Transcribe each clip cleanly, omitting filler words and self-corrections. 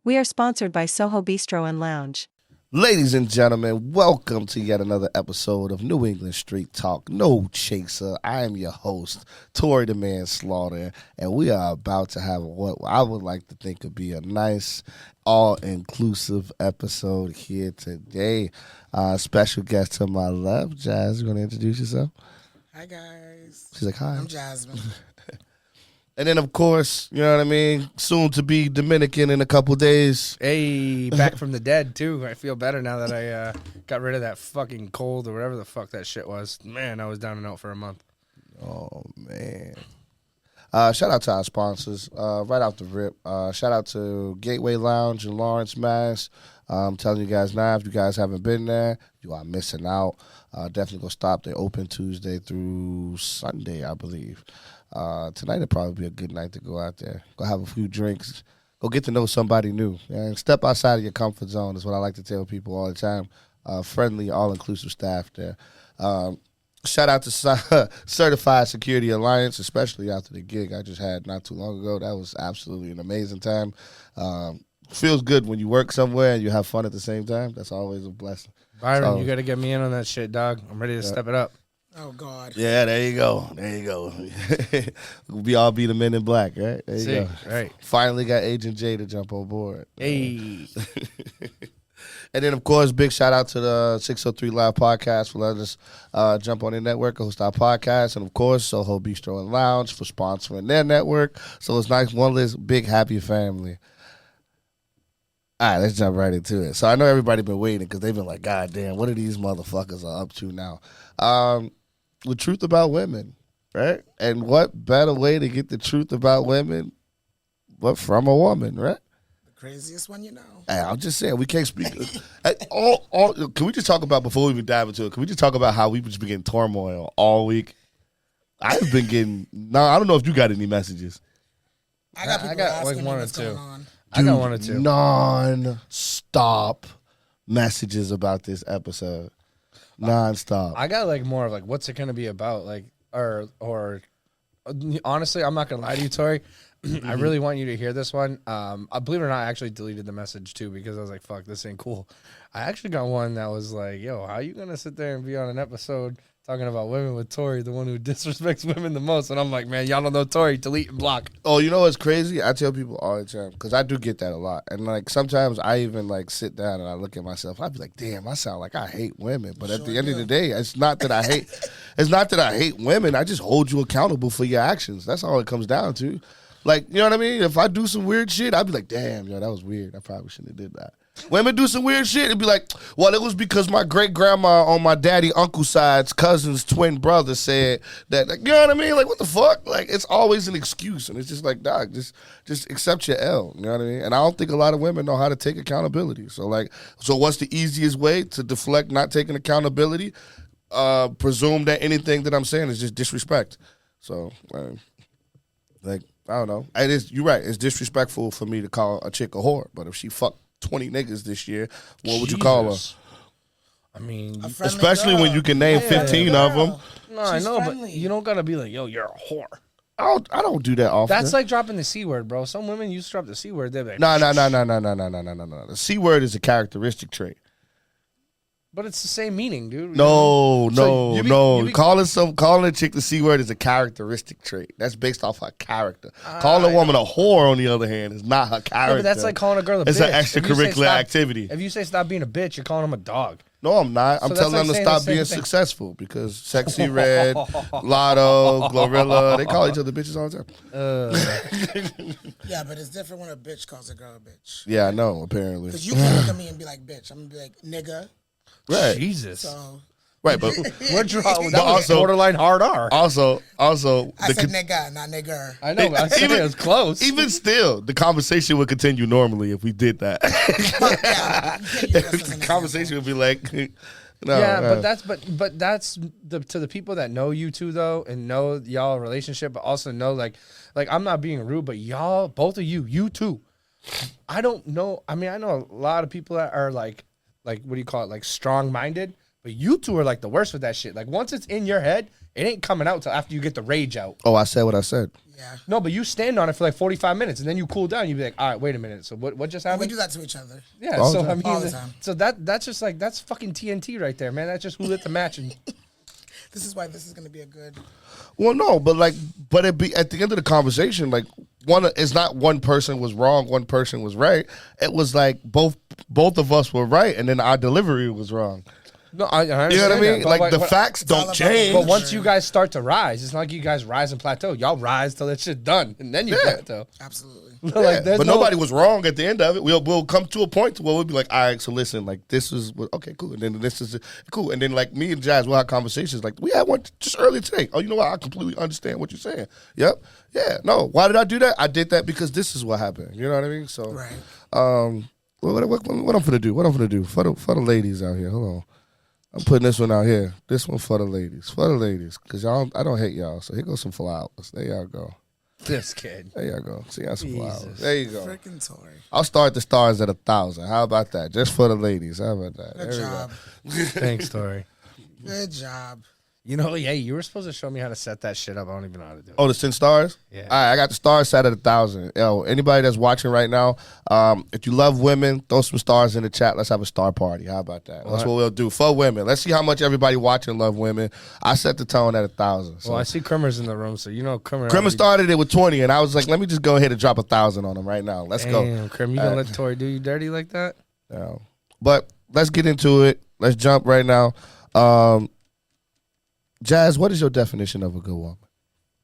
We are sponsored by Soho Bistro and Lounge. Ladies and gentlemen, welcome to yet another episode of New England Street Talk. No chaser. I am your host, Tori the Man Slaughter, and we are about to have what I would like to think would be a nice, all-inclusive episode here today. Special guest to my left, Jazz. You want to introduce yourself? Hi, guys. She's like, hi. I'm Jasmine. And then, of course, you know what I mean, soon to be Dominican in a couple days. Hey, back from the dead, too. I feel better now that I got rid of that fucking cold or whatever the fuck that shit was. Man, I was down and out for a month. Oh, man. Shout out to our sponsors. Right off the rip. Shout out to Gateway Lounge in Lawrence, Mass. I'm telling you guys now, if you guys haven't been there, you are missing out. Definitely go stop. They're open Tuesday through Sunday, I believe. Tonight would probably be a good night to go out there. Go have a few drinks. Go get to know somebody new. And step outside of your comfort zone is what I like to tell people all the time. Friendly, all-inclusive staff there. Shout out to Certified Security Alliance, especially after the gig I just had not too long ago. That was absolutely an amazing time. Feels good when you work somewhere and you have fun at the same time. That's always a blessing. Byron, you got to get me in on that shit, dog. I'm ready to step it up. Oh, God. Yeah, there you go. There you go. We all be the Men in Black, right? There you go. Right. Finally got Agent J to jump on board. Hey. And then, of course, big shout out to the 603 Live Podcast for letting us jump on their network and host our podcast. And, of course, Soho Bistro and Lounge for sponsoring their network. So it's nice. One list, big, happy family. All right, let's jump right into it. So I know everybody been waiting because they've been like, God damn, what are these motherfuckers are up to now? The truth about women, right? And what better way to get the truth about women but from a woman, right? The craziest one you know. Hey, I'm just saying, we can't speak. Can we just talk about, before we even dive into it, can we just talk about how we've just been getting turmoil all week? I've been getting, I don't know if you got any messages. I got people got asking like one me or what's two. going on. I got one or two. Non-stop messages about this episode. Non-stop. I got like more of like, what's it going to be about? Like, or honestly, I'm not going to lie to you, Tori. I really want you to hear this one. I believe it or not, I actually deleted the message too because I was like, fuck, this ain't cool. I actually got one that was like, yo, how you going to sit there and be on an episode talking about women with Tori, the one who disrespects women the most? And I'm like, man, y'all don't know Tori, delete and block. Oh, you know what's crazy? I tell people all the time, because I do get that a lot. And, like, sometimes I even, like, sit down and I look at myself. I'd be like, damn, I sound like I hate women. But at the end of the day, it's not that I hate women. I just hold you accountable for your actions. That's all it comes down to. Like, you know what I mean? If I do some weird shit, I'd be like, damn, yo, that was weird. I probably shouldn't have did that. Women do some weird shit and be like, well, it was because my great-grandma on my daddy uncle's side's cousin's twin brother said that. Like, you know what I mean? Like, what the fuck? Like, it's always an excuse. And it's just like, dog, just accept your L. You know what I mean? And I don't think a lot of women know how to take accountability. So what's the easiest way to deflect not taking accountability? Presume that anything that I'm saying is just disrespect. So, I don't know. You're right. It's disrespectful for me to call a chick a whore. But if she fucked 20 niggas this year, what would you call her? I mean, especially girl. when you can name 15 of them. no, I She's know, friendly. but you don't got to be like, yo, you're a whore. I don't do that often. That's like dropping the C word, bro. Some women used to drop the C word. They're like, No. The C word is a characteristic trait. but it's the same meaning, dude. No. So you be- Calling a chick the C word is a characteristic trait. That's based off her character. Calling a woman a whore, on the other hand, is not her character. No, but that's like calling a girl a bitch. It's an If you say extracurricular stop- activity. If you say stop being a bitch, you're calling them a dog. No, I'm not. I'm So that's telling them like to saying the stop same being thing. successful because Sexy Red, Lotto, Glorilla, they call each other bitches all the time. Yeah, but it's different when a bitch calls a girl a bitch. Yeah, I know, apparently. Because you can't look at me and be like, bitch. I'm going to be like, nigga. Right. Jesus. So Right, but That was also- borderline hard R. also, I said nigga, not nigger. I know, but I said it was close. even still, the conversation would continue normally if we did that. Yeah, you can't use us as an The conversation would be like, no. Yeah, but that's to the people that know you two though and know y'all relationship, but also know like I'm not being rude, but y'all, both of you two, I don't know. I mean, I know a lot of people that are like what do you call it, like strong minded, but you two are like the worst with that shit. Like once it's in your head, It ain't coming out till after you get the rage out. Oh, I said what I said. Yeah. No, but you stand on it for like 45 minutes and then you cool down. You be like, all right, wait a minute. So what just We happened? do that to each other. Yeah. All the So I time. mean, All the time. so that's just like that's fucking TNT right there, man. That's just who lit the match. And This is why this is going to be a good. Well, no, but it be at the end of the conversation, like it's not one person was wrong, one person was right. It was like both of us were right, and then our delivery was wrong. no, I You know what I understand mean? that, but Like the what- facts all don't about change. But once you guys start to rise, it's not like you guys rise and plateau. Y'all rise till that shit done, and then you Yeah. plateau. Absolutely. Yeah, there's but no- nobody was wrong at the end of it. We'll come to a point where we'll be like, all right, so listen, like this is okay, cool, and then this is cool, and then like me and Jazz will have conversations like we had one just earlier today. Oh, you know what? I completely understand what you're saying. Yep, yeah, no. Why did I do that? I did that because this is what happened. You know what I mean? So, Right. what I'm gonna do? What I'm gonna do for the ladies out here? Hold on. I'm putting this one out here. This one for the ladies. Because I don't hate y'all. So here goes some flowers. There y'all go. This kid. There y'all go. See, y'all some flowers. Jesus. There you go. Freaking Tory. I'll start the stars at 1,000. How about that? Just for the ladies. How about that? Good There we job. Thanks, Tori. Good job. You know, hey, you were supposed to show me how to set that shit up. I don't even know how to do it. Oh, the 10 stars? Yeah. All right, I got the stars set at 1,000. Yo, anybody that's watching right now, if you love women, throw some stars in the chat. Let's have a star party. How about that? That's what we'll do for women. Let's see how much everybody watching love women. I set the tone at 1,000. So. Well, I see Crimmer's in the room, so you know Crimmer. Crimmer started it with 20, and I was like, let me just go ahead and drop 1,000 on him right now. Let's go. Damn, Crim, you gonna let Tori do you dirty like that? Yeah. But let's get into it. Let's jump right now. Jazz, what is your definition of a good woman?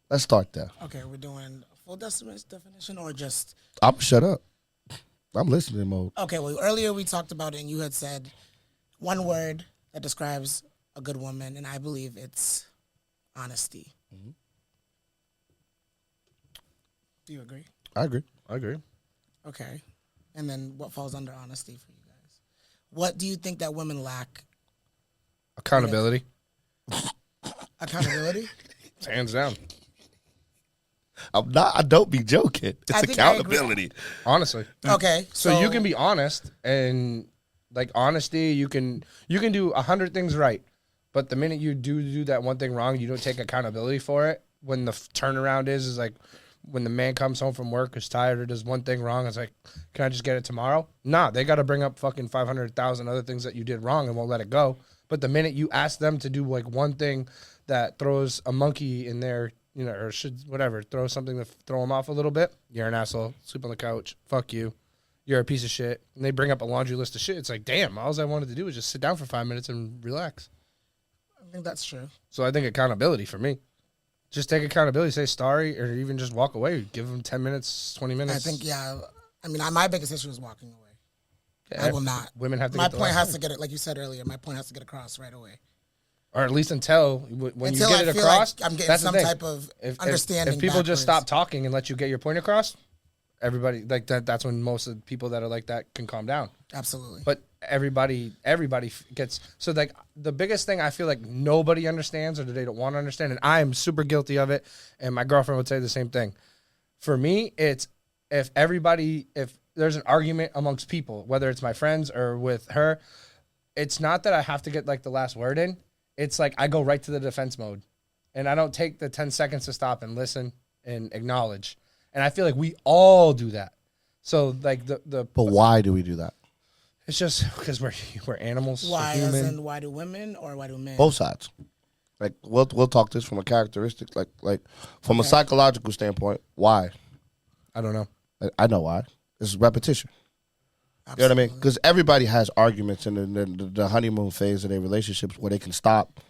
Let's start there. Okay, we're doing a full definition or just. I'm shut up. I'm listening mode. Okay, well, earlier we talked about it and you had said one word that describes a good woman, and I believe it's honesty. Mm-hmm. Do you agree? I agree. I agree. Okay. And then what falls under honesty for you guys? What do you think that women lack? Accountability, Accountability? hands down. I don't be joking. It's I think I agree. accountability. Honestly. Okay. So you can be honest, and like honesty, you can do 100 things right, but the minute you do that one thing wrong, you don't take accountability for it. When the turnaround is like when the man comes home from work, is tired, or does one thing wrong, it's like, can I just get it tomorrow? Nah, they got to bring up fucking 500,000 other things that you did wrong and won't let it go. But the minute you ask them to do like one thing that throws a monkey in there, you know, or should whatever, throw something to throw them off a little bit, you're an asshole. Sleep on the couch. Fuck you. You're a piece of shit. And they bring up a laundry list of shit. It's like, damn, all I wanted to do was just sit down for 5 minutes and relax. I think that's true. So I think accountability for me. Just take accountability, say sorry, or even just walk away. Give them 10 minutes, 20 minutes. I think, yeah. I mean, my biggest issue is walking away. Yeah, I will not. Women have to My get the point last has word. to get it, like you said earlier, my point has to get across right away. Or at least until when Until you I get it feel across, like I'm getting that's the some thing. type of If understanding. people just backwards. stop talking and let you get your point across, everybody like that. That's when most of the people that are like that can calm down. Absolutely. But everybody gets so like the biggest thing I feel like nobody understands or they don't want to understand, and I am super guilty of it. And my girlfriend would say the same thing. For me, it's if there's an argument amongst people, whether it's my friends or with her, it's not that I have to get like the last word in. It's like I go right to the defense mode, and I don't take the 10 seconds to stop and listen and acknowledge. And I feel like we all do that. So like But why do we do that? it's just because we're animals. Why? We're As human. in, why do women or why do men? Both sides. Like we'll talk this from a characteristic, like from a psychological standpoint. Why? I don't know. I know why. It's repetition. You know what I mean? Because everybody has arguments in the honeymoon phase of their relationships where they can stop,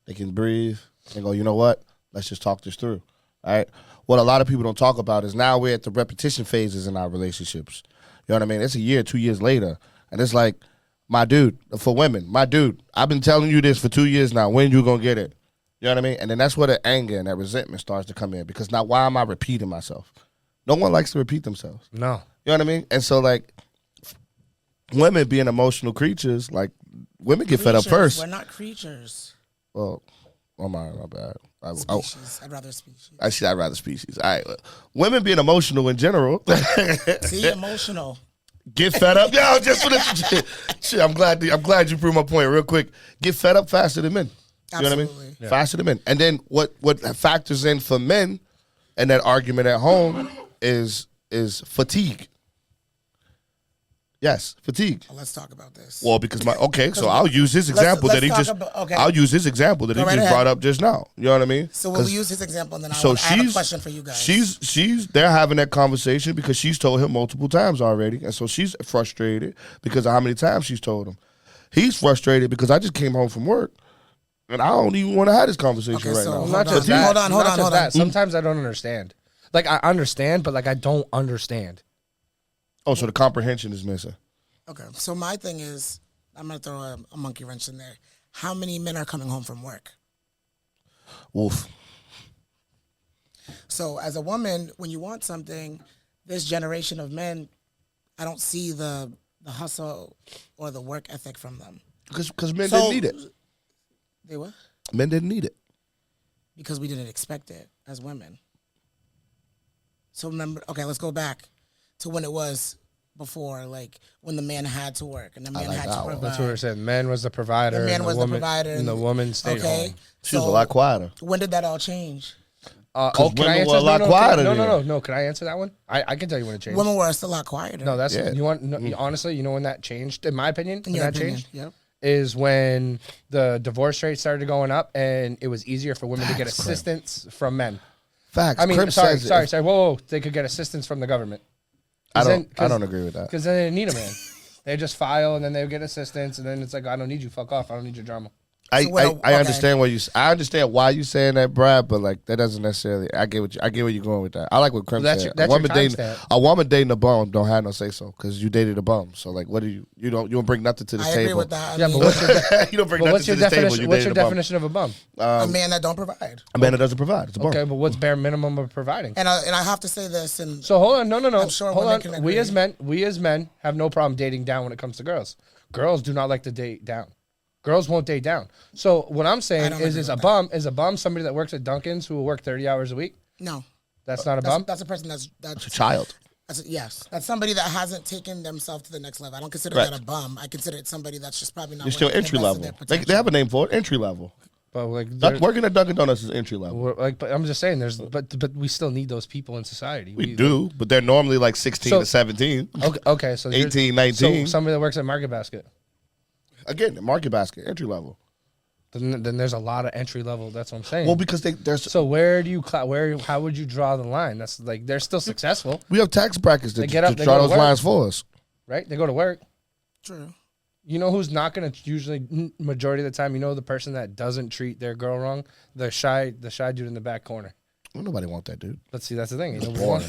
they can breathe, and go, you know what? Let's just talk this through. All right? What a lot of people don't talk about is now we're at the repetition phases in our relationships. You know what I mean? It's a year, 2 years later, and it's like, my dude, for women, my dude, I've been telling you this for 2 years now. When you gonna get it? You know what I mean? And then that's where the anger and that resentment starts to come in, because now why am I repeating myself? No one likes to repeat themselves. No. You know what I mean? And so, like, women being emotional creatures, like, women get fed up Creatures. first. We're not creatures. Well, oh my bad. Species. I'd rather species. I'd rather species. All right. Women being emotional in general See, emotional. get fed up. Yo, just for this shit. I'm glad you proved my point real quick. Get fed up faster than men. You know what I Absolutely. mean? Faster than men. And then what factors in for men and that argument at home is fatigue. Yes, fatigue. Well, let's talk about this. Well, because so I'll use his example let's that he talk just. about- okay. I'll use his example that Go he right just ahead. brought up just now. You know what I mean? So we'll use his example, and then I So have a question for you guys. They're having that conversation because she's told him multiple times already, and so she's frustrated because of how many times she's told him. He's frustrated because I just came home from work, and I don't even want to have this conversation Okay, right so now. hold Not on, just that. hold on, hold Not on, just hold that. on. Sometimes I don't understand. Like I understand, but like I don't understand. Oh, so the comprehension is missing. Okay, so my thing is, I'm gonna throw a monkey wrench in there. How many men are coming home from work? Wolf. So as a woman, when you want something, this generation of men, I don't see the hustle or the work ethic from them. Because men So- didn't need it. They what? Men didn't need it. Because we didn't expect it as women. So remember, okay, let's go back to when it was before, like when the man had to work and the man like had that to one. provide. That's what we're saying. Man was the provider. The man and was the woman, provider, and the woman stayed home. She was a lot quieter. When did that all change? Because Can I women answer? were a lot no, quieter no, then. no, no, no. Can I answer that one? I can tell you when it changed. Women were still a lot quieter. No, that's Yeah. you want. No, honestly, you know when that changed? In my opinion, in when your that opinion. changed Yep. is when the divorce rate started going up, and it was easier for women to get Facts, Crim. assistance from men. Facts. I mean, Crim sorry. says it. Whoa, they could get assistance from the government. I don't agree with that. Because then they didn't need a man. They just file, and then they would get assistance, and then it's like, I don't need you. Fuck off. I don't need your drama. I okay. understand I understand why you saying that, Brad, but like that doesn't necessarily. I get where you're going with that. I like what Crim Well, that's said. your- that's your a woman dating a bum don't have no say so because you dated a bum. So like, what do you don't bring nothing to the I table. agree with that. I Yeah, mean, but what's your, you don't bring but nothing what's to your the table. definition? You What's dated your a bum. definition of a bum? a man that don't provide. A man that doesn't provide. It's a bum. Okay, but what's bare minimum of providing? And I have to say this, and So hold on, no. I'm sure hold women on. can We agree. as men have no problem dating down when it comes to girls. Girls do not like to date down. Girls won't date down. So what I'm saying don't is, agree is a with bum is a bum somebody that works at Dunkin's who will work 30 hours a week. no, That's not a bum. that's a person It's a child. yes, that's somebody that hasn't taken themselves to the next level. I don't consider Right. that a bum. I consider it somebody that's just probably not. You're still working to entry the best of level. their They have a name for it. Entry level. But like, Working at Dunkin' Donuts is entry level. but I'm just saying, but we still need those people in society. We do, but they're normally like 16 So- to 17. Okay, so 18, 19. So somebody that works at Market Basket. Again, Market Basket, entry level. Then there's a lot of entry level. That's what I'm saying. Well, because there's So where do you how would you draw the line? That's like they're still successful, we have tax brackets that They get up, to they draw go to those work. lines for us. right? They go to work. True. You know who's not going to usually majority of the time? You know the person that doesn't treat their girl wrong, the shy dude in the back corner. Well, nobody want that, dude. Let's see, that's the thing. boring.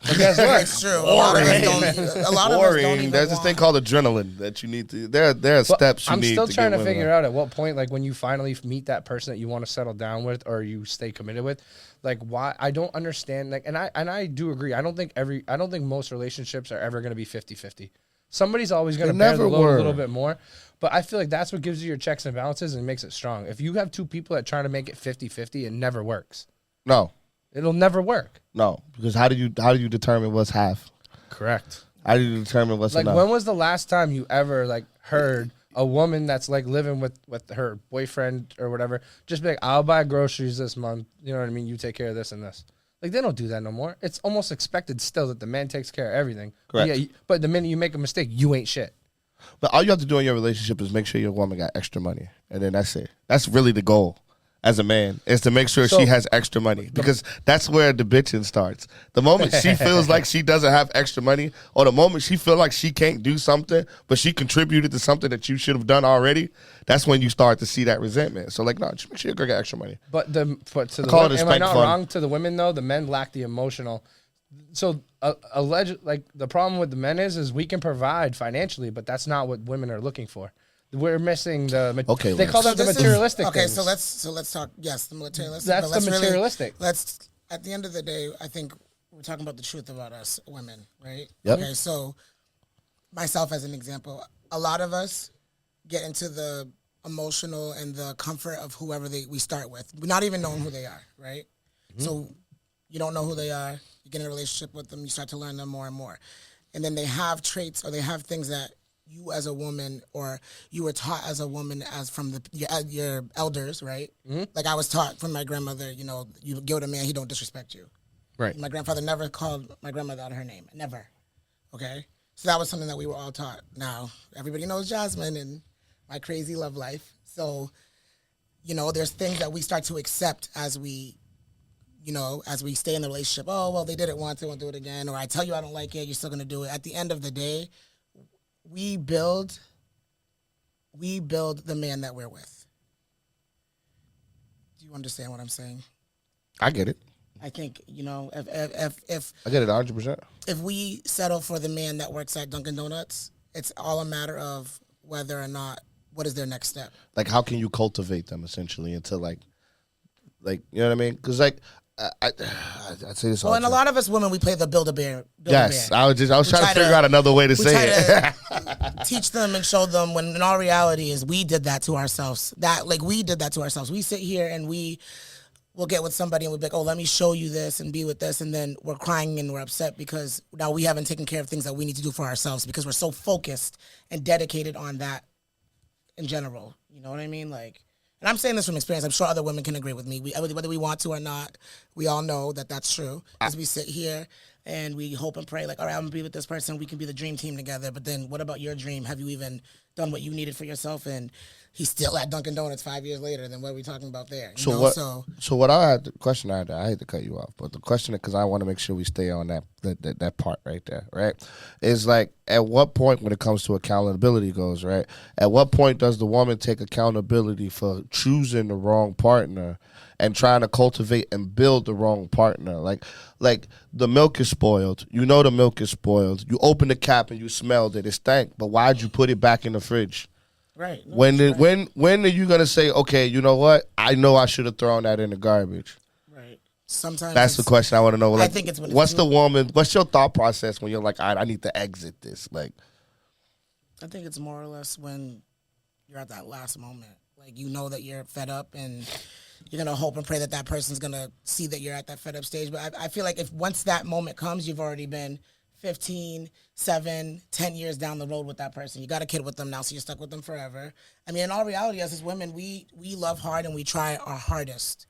But guess what? It's true. A lot of us don't. A lot of us don't Boring. even There's this thing want- called adrenaline that you need to. There are steps you I'm need. still trying to get figure women out at what point, like when you finally meet that person that you want to settle down with or you stay committed with, like why I don't understand. Like, and I do agree. I don't think most relationships are ever going to be 50-50. Somebody's always going to They bear the never load a were. little bit more. But I feel like that's what gives you your checks and balances and makes it strong. If you have two people that try to make it 50-50, it never works. No, It'll never work. no, because how do you determine what's half? Correct. How do you determine what's Like enough? when was the last time you ever like heard a woman that's like living with her boyfriend or whatever just be like, I'll buy groceries this month, you know what I mean, you take care of this and this. Like they don't do that no more. It's almost expected still that the man takes care of everything. Correct. Yeah, but the minute you make a mistake, you ain't shit. But all you have to do in your relationship is make sure your woman got extra money, and then that's it. That's really the goal as a man, is to make sure So- she has extra money, because that's where the bitching starts. The moment she feels like she doesn't have extra money, or the moment she feel like she can't do something, but she contributed to something that you should have done already, that's when you start to see that resentment. So like, no, just make sure your girl got extra money. But to the call it women, a am I spank not fund. wrong to the women though? The men lack the emotional. So alleged, like the problem with the men is we can provide financially, but that's not what women are looking for. We're missing the. Okay, they call Lance. that the This is- materialistic. Okay, things. so let's talk. Yes, the materialistic. That's but let's the really- materialistic. let's at the end of the day, I think we're talking about the truth about us women, right? Yep. Okay, so myself as an example, a lot of us get into the emotional and the comfort of whoever we start with, not even knowing who they are, right? So you don't know who they are. You get in a relationship with them, you start to learn them more and more, and then they have traits or they have things that you as a woman, or you were taught as a woman as from your elders, right? Like I was taught from my grandmother, you know, you give it a man, he don't disrespect you. Right. My grandfather never called my grandmother out of her name, never. Okay, so that was something that we were all taught. Now everybody knows Jasmine and my crazy love life, so you know, there's things that we start to accept as we, you know, as we stay in the relationship. Oh, well, they did it once, they won't do it again. Or I tell you I don't like it, you're still going to do it. At the end of the day, we build the man that we're with. Do you understand what I'm saying? I get it. I think, you know, if I get it 100%. if we settle for the man that works at Dunkin' Donuts, it's all a matter of whether or not, what is their next step? Like, how can you cultivate them essentially into like you know what I mean? Because like I say this all Well, the and a time. lot of us women, we play the Build-A-Bear. Yes, Build-A-Bear. I was trying to try figure to- out another way to We say try it. to teach them and show them when in all reality is we did that to ourselves. We did that to ourselves. We sit here and we'll get with somebody and we'll be like, oh, let me show you this and be with this. And then we're crying and we're upset because now we haven't taken care of things that we need to do for ourselves because we're so focused and dedicated on that in general. You know what I mean? Like, and I'm saying this from experience. I'm sure other women can agree with me. Whether we want to or not, we all know that that's true. As we sit here and we hope and pray, like, all right, I'm going to be with this person. We can be the dream team together. But then what about your dream? Have you even done what you needed for yourself? And he's still at Dunkin' Donuts 5 years later. Then what are we talking about there? You know? So what I had the question I hate to cut you off, but the question, because I want to make sure we stay on that part right there, right? Is like, at what point when it comes to accountability goes, right? At what point does the woman take accountability for choosing the wrong partner and trying to cultivate and build the wrong partner? Like the milk is spoiled. You know the milk is spoiled. You open the cap and you smelled it. It stank. But why'd you put it back in the fridge? Right. No, When that's right. when are you gonna say, okay, you know what? I know I should have thrown that in the garbage. Right. Sometimes That's the it's- question I want to know. Like, think it's when it's what's too- the woman? What's your thought process when you're like, I need to exit this? Like, I think it's more or less when you're at that last moment. Like, you know that you're fed up and you're going to hope and pray that that person's going to see that you're at that fed up stage. But I feel like if once that moment comes, you've already been 15, 7, 10 years down the road with that person. You got a kid with them now, so you're stuck with them forever. I mean, in all reality, as women, we love hard and we try our hardest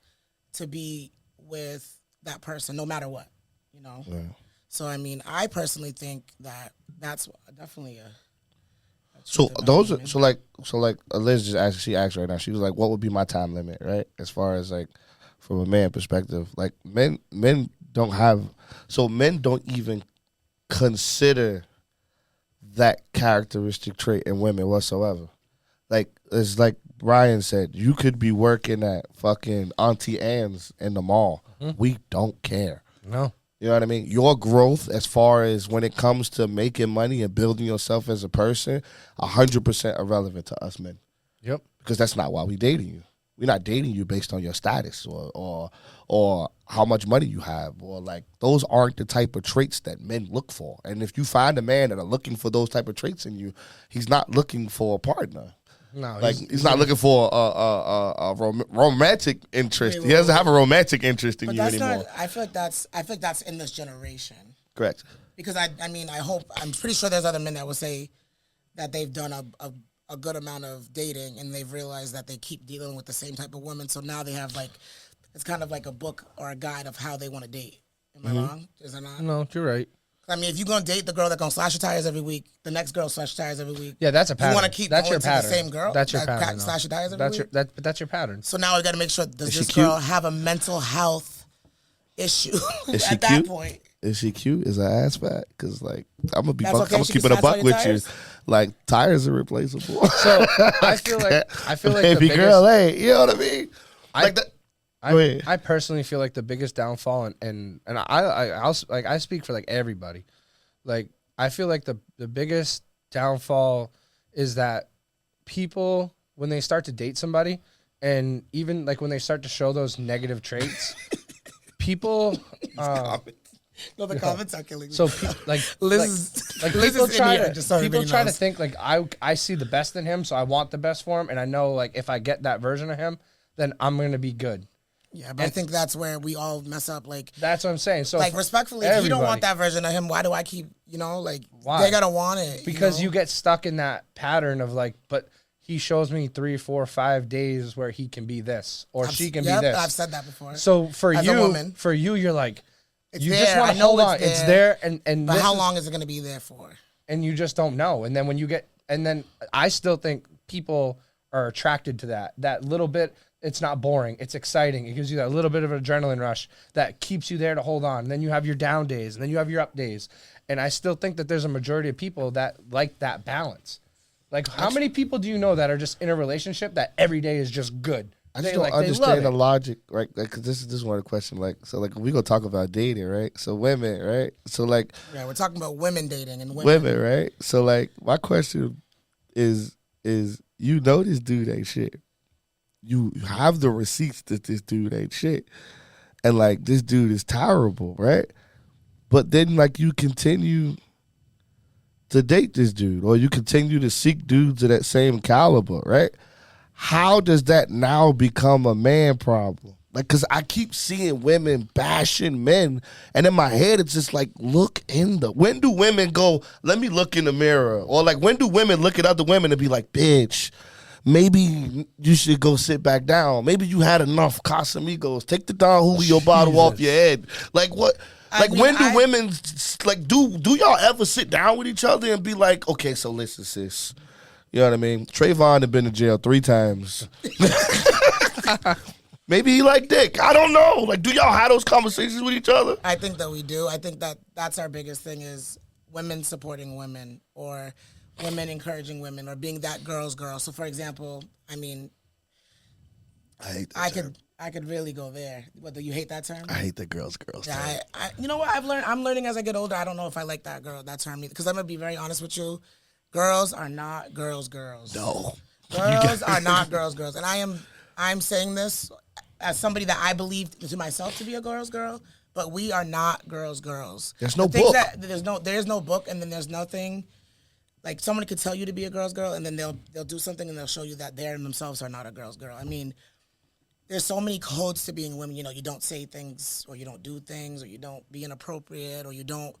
to be with that person no matter what, you know? yeah. So, I mean, I personally think that that's definitely a... So about those are women. so like Liz just asked. She asked right now. She was like, "What would be my time limit?" Right, as far as like from a man perspective, like men don't have. So men don't even consider that characteristic trait in women whatsoever. Like, it's like Brian said, you could be working at fucking Auntie Anne's in the mall. We don't care. No. You know what I mean? Your growth as far as when it comes to making money and building yourself as a person, 100% irrelevant to us men. Yep. Because that's not why we dating you. We're not dating you based on your status or how much money you have, or like, those aren't the type of traits that men look for. And if you find a man that are looking for those type of traits in you, he's not looking for a partner. No. Like, he's not looking for a romantic interest. Wait, He doesn't have a romantic interest in But you that's anymore. not. I feel like that's in this generation. Correct. Because I'm pretty sure there's other men that will say that they've done a good amount of dating and they've realized that they keep dealing with the same type of woman. So now they have like, it's kind of like a book or a guide of how they want to date. Am I wrong? Is it not? No, you're right. I mean, if you're gonna date the girl that's gonna slash your tires every week, the next girl slash your tires every week. Yeah, that's a pattern. You want to keep that's going your to pattern. the same girl. That's your that pattern. slash your tires every That's week. but that's your pattern. So now we got to make sure, does she this cute? girl have a mental health issue Is she at that cute? point? Is she cute? Is her ass fat? Because like, I'm gonna be, That's okay, I'm gonna she keep can it a slash all buck your with tires? you. Like, tires are replaceable. So I feel like the baby biggest, girl, hey, you know what I mean? Like that. Go ahead. I personally feel like the biggest downfall, and I speak for like everybody. Like, I feel like the biggest downfall is that people, when they start to date somebody, and even like when they start to show those negative traits, people. No, the comments are killing me. So like Liz, like Liz people is in try here, to just so people everybody try to knows. think like I see the best in him, so I want the best for him, and I know like if I get that version of him, then I'm gonna be good. Yeah, but I think that's where we all mess up. Like, That's what I'm saying. So like respectfully, if you don't want everybody- that version of him, why do I keep, like, Why? they gotta want it. because you know? get stuck in that pattern of like, but he shows me 3, 4, 5 days where he can be this or she can Yep, be this. I've said that before. So for As a you, woman. you're like, It's you there. just want I to know hold it's on. It's there, there, and but this how is- long is it gonna be there for? and you just don't know. And then when you get, and then I still think people are attracted to that little bit. It's not boring. It's exciting. It gives you that little bit of an adrenaline rush that keeps you there to hold on. And then you have your down days, and then you have your up days. And I still think that there's a majority of people that like that balance. Like, how many people do you know that are just in a relationship that every day is just good? I just They, don't like, they understand love the it. logic, right? Like, 'cause this is one of the question. Like, so like we gonna talk about dating, right? So women, right? So like Yeah, we're talking about women dating and women. women, right? So like my question is you know this dude ain't shit. You have the receipts that this dude ain't shit, and like this dude is terrible, right? But then like you continue to date this dude, or you continue to seek dudes of that same caliber, right? How does that now become a man problem? Like, cause I keep seeing women bashing men, and in my head it's just like, when do women go, let me look in the mirror? Or like, when do women look at other women and be like, bitch, maybe you should go sit back down. Maybe you had enough Casamigos. Take the Don Julio bottle off your head. Like what? Like when do women like do y'all ever sit down with each other and be like, okay, so listen, sis. You know what I mean? Trayvon had been to jail 3 times. Maybe he like dick. I don't know. Like, do y'all have those conversations with each other? I think that we do. I think that that's our biggest thing is women supporting women or women encouraging women or being that girl's girl. So, for example, I mean, I hate that term. I could really go there. What, do you hate that term? I hate the girls term. Yeah, you know what I'm learning as I get older. I don't know if I like that term either. Because I'm gonna be very honest with you, girls are not girls. No. Girls are not girls, and I'm saying this as somebody that I believe to myself to be a girl's girl, but we are not girls. There's no The things book. There's no book, and then there's nothing. Like someone could tell you to be a girl's girl, and then they'll do something and they'll show you that they themselves are not a girl's girl. I mean, there's so many codes to being women. You know, you don't say things, or you don't do things, or you don't be inappropriate, or you don't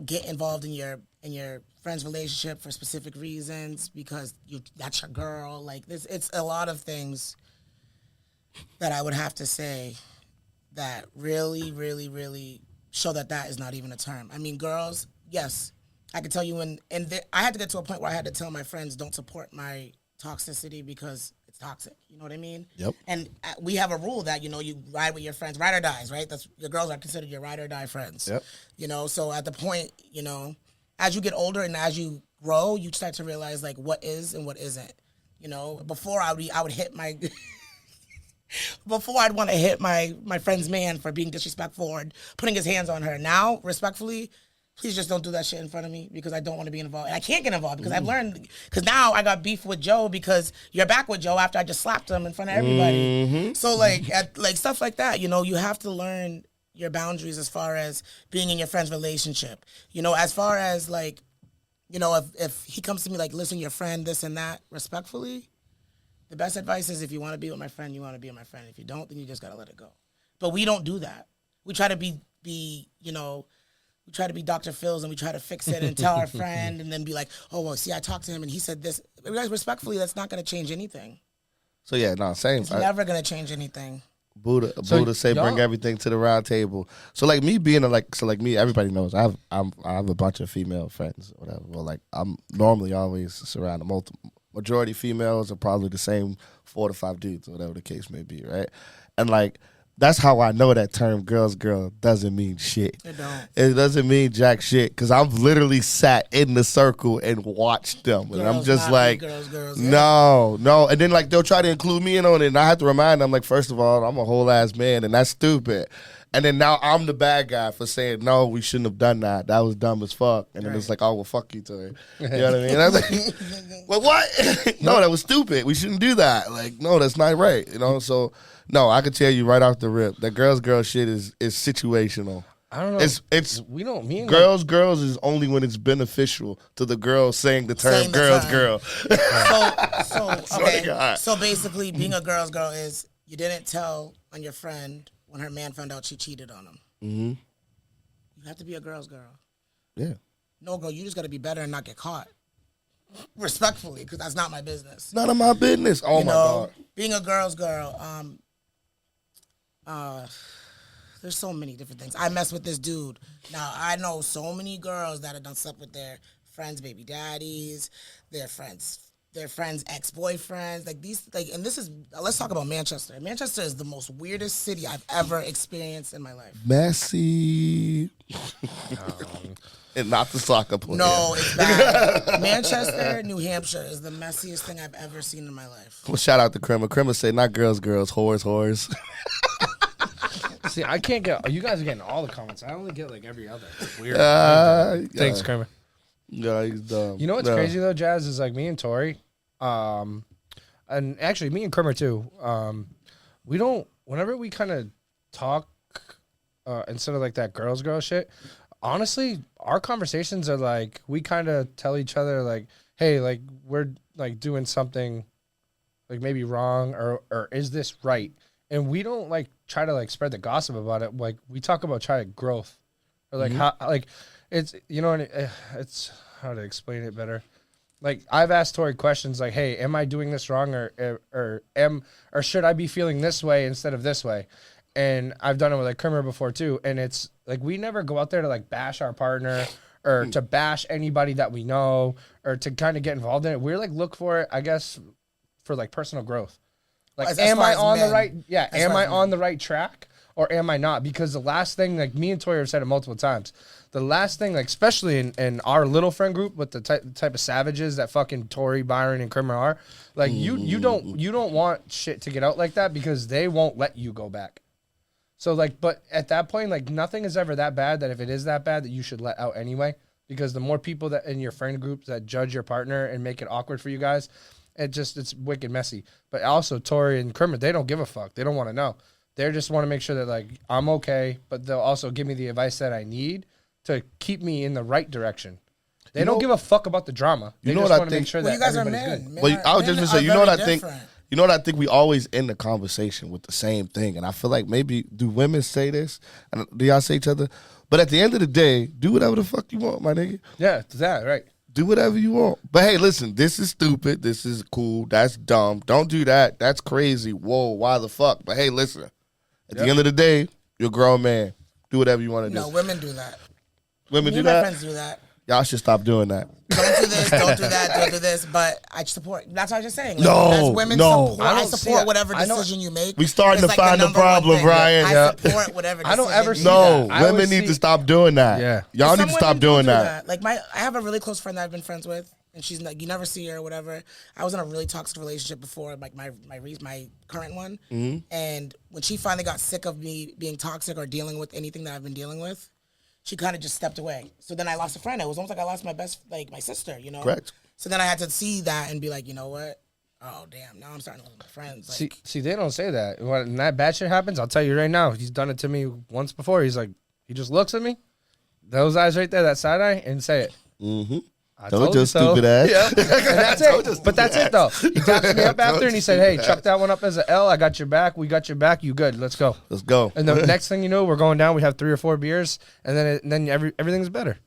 get involved in your friend's relationship for specific reasons because that's your girl. Like this, it's a lot of things that I would have to say that really, really, really show that is not even a term. I mean, girls, yes, I could tell you I had to get to a point where I had to tell my friends don't support my toxicity because it's toxic. You know what I mean? Yep. And we have a rule that, you ride with your friends, ride or dies, right? That's your girls are considered your ride or die friends. Yep. So at the point, as you get older and as you grow, you start to realize like what is and what isn't. Before I would hit my before I'd want to hit my friend's man for being disrespectful or putting his hands on her. Now, respectfully, please just don't do that shit in front of me because I don't want to be involved. And I can't get involved because I've learned, because now I got beef with Joe because you're back with Joe after I just slapped him in front of everybody. So like stuff like that, you have to learn your boundaries as far as being in your friend's relationship. As far as like, if he comes to me like, listen, your friend, this and that, respectfully, the best advice is if you want to be with my friend, you want to be with my friend. If you don't, then you just got to let it go. But we don't do that. We try to be we try to be Dr. Phil's and we try to fix it and tell our friend and then be like, oh, well, see, I talked to him and he said this. Respectfully, that's not going to change anything. So yeah, no, same. It's never going to change anything. Buddha say bring everything to the round table. So like me being me, everybody knows I have a bunch of female friends or whatever. Well, like I'm normally always surrounded majority females are probably the same 4 to 5 dudes or whatever the case may be, right? And like that's how I know that term girls girl doesn't mean shit. It don't. It doesn't mean jack shit because I've literally sat in the circle and watched them, and I'm just like, girls, no. And then like they'll try to include me in on it, and I have to remind them like, first of all, I'm a whole ass man, and that's stupid. And then now I'm the bad guy for saying no, we shouldn't have done that. That was dumb as fuck. And then it's like, oh well, fuck you, Tori. You know what I mean? And I was like, well, what? No, that was stupid. We shouldn't do that. Like, no, that's not right. So. No, I can tell you right off the rip that girls shit is situational. I don't know. It's we don't mean girls is only when it's beneficial to the girl saying the term girl. So okay. So basically, being a girl's girl is you didn't tell on your friend when her man found out she cheated on him. Mm-hmm. You have to be a girl's girl. Yeah. No, girl, you just got to be better and not get caught. Respectfully, because that's not my business. None of my business. Oh, You my know, God. being a girl's girl, there's so many different things. I mess with this dude. Now, I know so many girls that have done slept with their friends' baby daddies, their friends' ex-boyfriends. Like these, and this is, let's talk about Manchester. Manchester is the most weirdest city I've ever experienced in my life. Messy. And not the soccer player. No, it's bad. Manchester, New Hampshire is the messiest thing I've ever seen in my life. Well, shout out to Krimmer. Krimmer say, not girls, whores. See, I can't get. You guys are getting all the comments. I only get like every other. It's weird. Thanks, Kramer. Yeah, he's dumb. You know what's crazy though, Jazz, is like me and Tori, and actually me and Kramer too. We don't. Whenever we kind of talk, instead of like that girl shit. Honestly, our conversations are like we kind of tell each other like, hey, like we're like doing something, like maybe wrong or is this right? And we don't like try to like spread the gossip about it. Like we talk about try growth, or like how like it's it's how to explain it better. Like I've asked Tori questions like, hey, am I doing this wrong or should I be feeling this way instead of this way? And I've done it with like Kramer before too. And it's like we never go out there to like bash our partner or to bash anybody that we know or to kind of get involved in it. We're like look for it, I guess, for like personal growth. Like, As am far I as on the men. right? Yeah, As am far I as on the right track or am I not? Because the last thing, like me and Tori have said it multiple times. The last thing, like especially in our little friend group with the type of savages that fucking Tori, Byron, and Kramer are, like you don't want shit to get out like that because they won't let you go back. So like, but at that point, like nothing is ever that bad that if it is that bad that you should let out anyway. Because the more people that in your friend group that judge your partner and make it awkward for you guys, it's wicked messy. But also Tori and Kramer, they don't give a fuck. They don't want to know. They just want to make sure that like I'm okay, but they'll also give me the advice that I need to keep me in the right direction. They don't give a fuck about the drama. They just want to make sure that you guys are everybody's men. good. Well, I was just Men gonna say, are you know what I very think? different. You know what I think? We always end the conversation with the same thing, and I feel like maybe do women say this, and do y'all say each other? But at the end of the day, do whatever the fuck you want, my nigga. Yeah, it's that right. Do whatever you want. But hey, listen, this is stupid. This is cool. That's dumb. Don't do that. That's crazy. Whoa, why the fuck? But hey, listen. At the end of the day, you're a grown man. Do whatever you want to do. No, women do that. Women Me do and my that? friends do that. Y'all should stop doing that. Don't do this, don't do that, don't do this. But I support. That's what I was just saying. Like, No, as women no. support, I support whatever decision you make. We starting It's to find the number one problem, thing. Brian. I Yeah. support whatever I decision don't ever you see make. No, that. I women always need see- to stop doing that. Yeah. Y'all Some need to stop women do doing do that. Like I have a really close friend that I've been friends with, and she's like, you never see her or whatever. I was in a really toxic relationship before, like my current one, and when she finally got sick of me being toxic or dealing with anything that I've been dealing with, she kind of just stepped away. So then I lost a friend. It was almost like I lost my sister, you know. Correct. So then I had to see that and be like, you know what? Oh damn! Now I'm starting to lose my friends. Like, See, they don't say that. When that bad shit happens, I'll tell you right now. He's done it to me once before. He's like, he just looks at me, those eyes right there, that side eye, and say it. Mm-hmm. I Told you you, so. stupid ass. Yeah, and that's it. But that's it though. He tapped me up after and he said, "Hey, chuck that one up as an L. I got your back. We got your back. You good? Let's go." Let's go. And the next thing you know, we're going down. We have 3 or 4 beers, and then everything's better.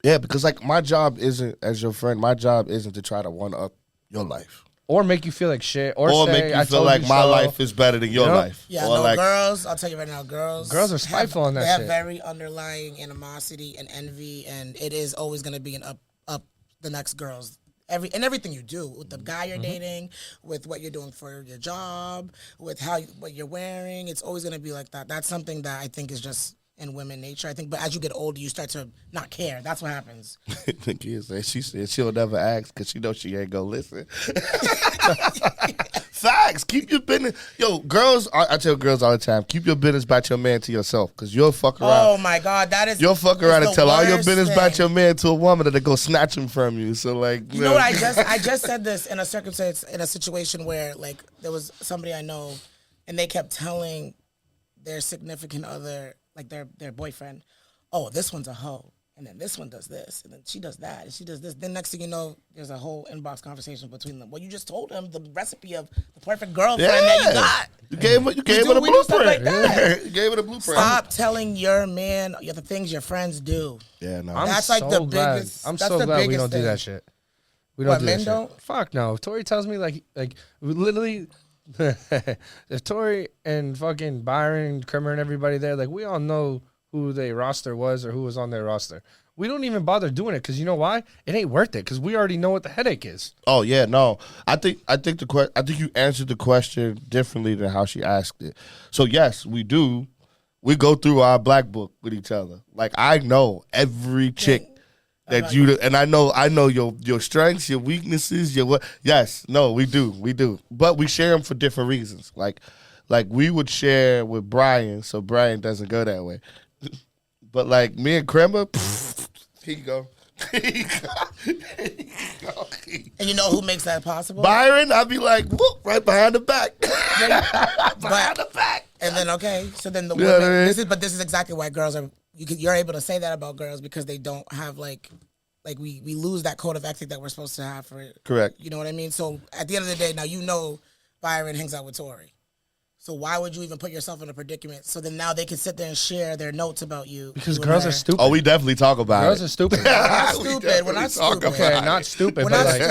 Yeah, because like my job isn't, as your friend, my job isn't to try to one up your life. Or make you feel like shit, or say, make you I feel told like you my so. life is better than your You know? life. yeah, Or no, like, girls. I'll tell you right now, girls Girls are spiteful on that They have shit. very underlying animosity and envy, and it is always going to be an up the next girls. Everything you do with the guy you're dating, with what you're doing for your job, with what you're wearing, it's always going to be like that. That's something that I think is just in women nature. I think, but as you get older, you start to not care. That's what happens. the kid said, she said she'll never ask because she knows she ain't gonna listen. Facts. Keep your business. Yo, girls, I tell girls all the time, keep your business about your man to yourself because you'll fuck around. Oh my God, that is. You'll fuck around it's and the tell all your worst business about thing. your man to a woman that they go snatch him from you. So like, You know what? I just said this in a circumstance, in a situation where like there was somebody I know, and they kept telling their significant other, like their boyfriend, "Oh, this one's a hoe," And then this one does this, and then she does that, and she does this. Then next thing you know, there's a whole inbox conversation between them. Well, you just told him the recipe of the perfect girlfriend that you got. You gave it a we do stuff blueprint. like that. You gave it a blueprint. Stop telling your man the things your friends do. Yeah, no. I'm That's like so the glad. biggest- I'm that's so the glad we biggest don't do thing. that shit. We don't What, do men that shit. don't? Fuck no. Tori tells me like literally, if Tori and fucking Byron, Krimmer, and everybody there, like we all know who their roster was or who was on their roster. We don't even bother doing it because you know why? It ain't worth it because we already know what the headache is. Oh yeah, no. I think you answered the question differently than how she asked it. So yes, we do. We go through our black book with each other. Like I know every chick that you and I know your strengths, your weaknesses, your what. Yes, no, we do. But we share them for different reasons. Like we would share with Brian, so Brian doesn't go that way. But like me and Kremmer, here you go. And you know who makes that possible? Byron, I'd be like, whoop, right behind the back. Behind the back. And then okay, so then the You know what women. I mean? This is exactly why girls are. You're able to say that about girls because they don't have like we lose that code of ethic that we're supposed to have for it. Correct. You know what I mean? So at the end of the day, now you know Byron hangs out with Tori. So why would you even put yourself in a predicament? So then now they can sit there and share their notes about you. Because you and girls her. are stupid. Oh, we definitely talk about Girls it. are stupid. We're not We stupid. We're not definitely talk stupid. about Okay, not stupid, We're but not like